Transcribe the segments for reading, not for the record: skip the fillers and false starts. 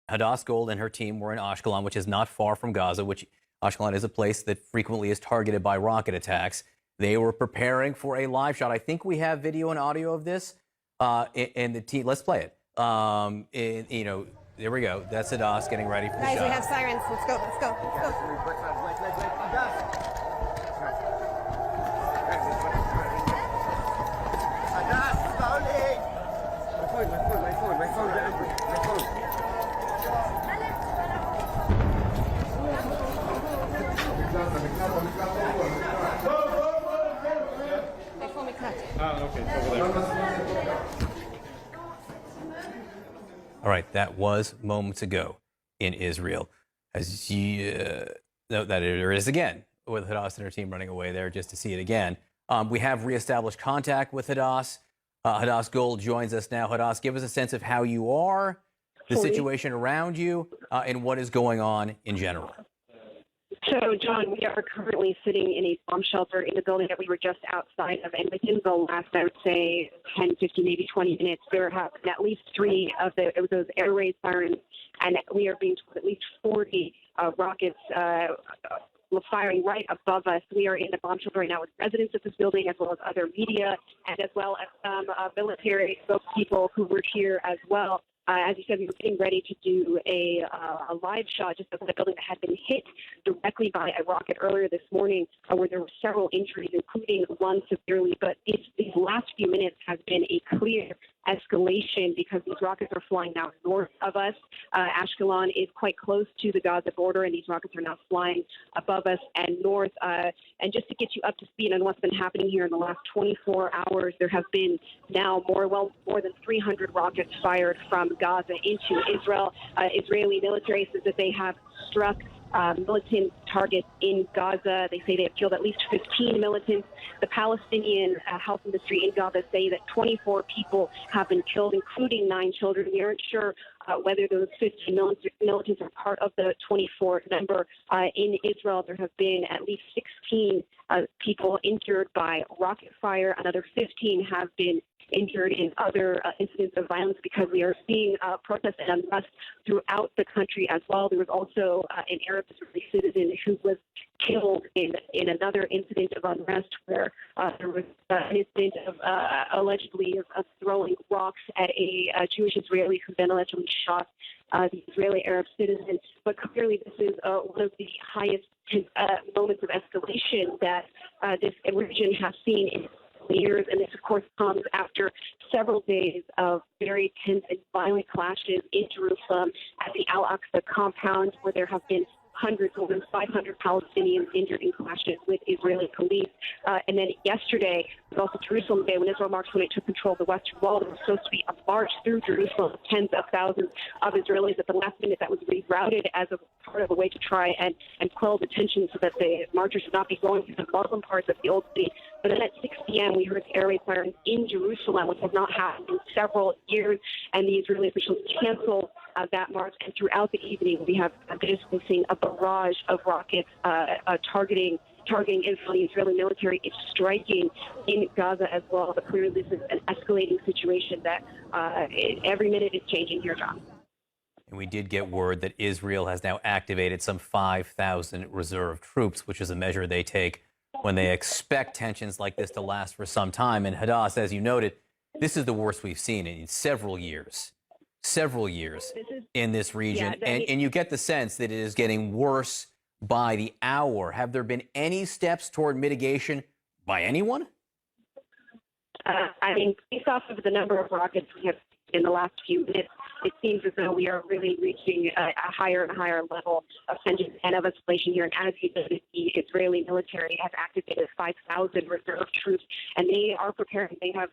Hadass Gold and her team were in Ashkelon, which is not far from Gaza, which Ashkelon is a place that frequently is targeted by rocket attacks. They were preparing for a live shot. I think we have video and audio of this. And the team, let's play it. There we go. That's Hadass getting ready for the shot. Guys, we have sirens. Let's go. Let's go. Let's go. All right, that was moments ago in Israel. As you note that it is again with Hadass and her team running away there just to see it again. We have reestablished contact with Hadass. Hadass Gold joins us now. Hadass, give us a sense of how you are, the situation around you, and what is going on in general. So, John, we are currently sitting in a bomb shelter in the building that we were just outside of. And within the last, I would say, 10, 15, maybe 20 minutes, there have been at least 3 of those air raid sirens. And we are being told at least 40 rockets firing right above us. We are in the bomb shelter right now with residents of this building, as well as other media, and as well as some military spokespeople who were here as well. As you said, we were getting ready to do a live shot just outside a building that had been hit directly by a rocket earlier this morning, where there were several injuries, including one severely. But these last few minutes has been a clear escalation because these rockets are flying now north of us. Ashkelon is quite close to the Gaza border, and these rockets are now flying above us and north. And just to get you up to speed on what's been happening here in the last 24 hours, there have been now more than 300 rockets fired from Gaza into Israel. Israeli military says that they have struck militant targets in Gaza. They say they have killed at least 15 militants. The Palestinian health industry in Gaza say that 24 people have been killed, including 9 children. We aren't sure whether those 15 militants are part of the 24 number. In Israel, there have been at least 16 people injured by rocket fire. Another 15 have been injured in other incidents of violence because we are seeing protests and unrest throughout the country as well. There was also an Arab Israeli citizen who was killed in another incident of unrest where there was an incident of allegedly of throwing rocks at a Jewish Israeli who then allegedly shot the Israeli Arab citizen. But clearly this is one of the highest moments of escalation that this region has seen in years, and this, of course, comes after several days of very tense and violent clashes in Jerusalem at the Al-Aqsa compound, where there have been more than 500 Palestinians injured in clashes with Israeli police. And then yesterday was also Jerusalem Day, when Israel marched when it took control of the Western Wall. There was supposed to be a march through Jerusalem of tens of thousands of Israelis. At the last minute, that was rerouted as a part of a way to try and quell the tension so that the marchers should not be going through the Muslim parts of the old city. But then at 6 p.m., we heard air raid sirens in Jerusalem, which has not happened in several years, and the Israeli officials canceled that march. And throughout the evening, we have basically seen a barrage of rockets targeting Israel. The Israeli military is striking in Gaza as well. But clearly, this is an escalating situation that every minute is changing here, John. And we did get word that Israel has now activated some 5,000 reserve troops, which is a measure they take when they expect tensions like this to last for some time. And Hadass, as you noted, this is the worst we've seen in several years in this region. Yeah, and you get the sense that it is getting worse by the hour. Have there been any steps toward mitigation by anyone? I mean, based off of the number of rockets we have in the last few minutes, it seems as though we are really reaching a higher and higher level of tension and of escalation here. And as you noted, the Israeli military has activated 5,000 reserve troops, and they are preparing. They have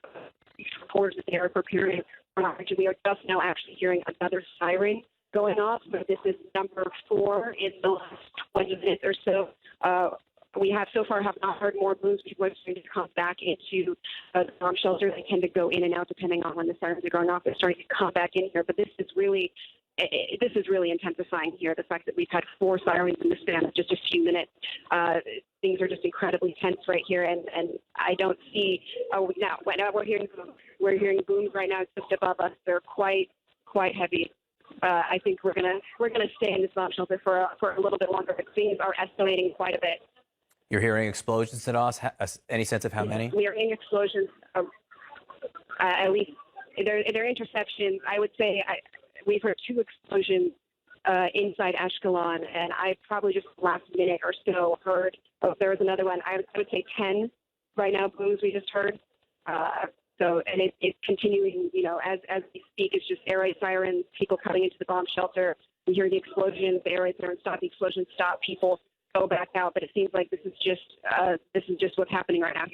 reports that they are preparing for march. We are just now actually hearing another siren going off. So this is number 4 in the last 20 minutes or so. We have so far have not heard more moves. People are starting to come back into the bomb shelter. They tend to go in and out depending on when the sirens are going off. They're starting to come back in here. But this is really intensifying here. The fact that we've had 4 sirens in the span of just a few minutes. Things are just incredibly tense right here. And I don't see. Now we're hearing booms right now just above us. They're quite heavy. I think we're gonna stay in this bomb shelter for a little bit longer. But things are escalating quite a bit. You're hearing explosions at us. Any sense of how many? We are hearing explosions. At least they're interceptions. I would say we've heard 2 explosions inside Ashkelon, and I probably just last minute or so heard. Oh, there was another one. I would say 10 right now. Booms we just heard. And it's continuing. As we speak, it's just air raid sirens, people coming into the bomb shelter. We hear the explosions. The air raid sirens stop. The explosions stop. People go back out. But it seems like this is just what's happening right now here.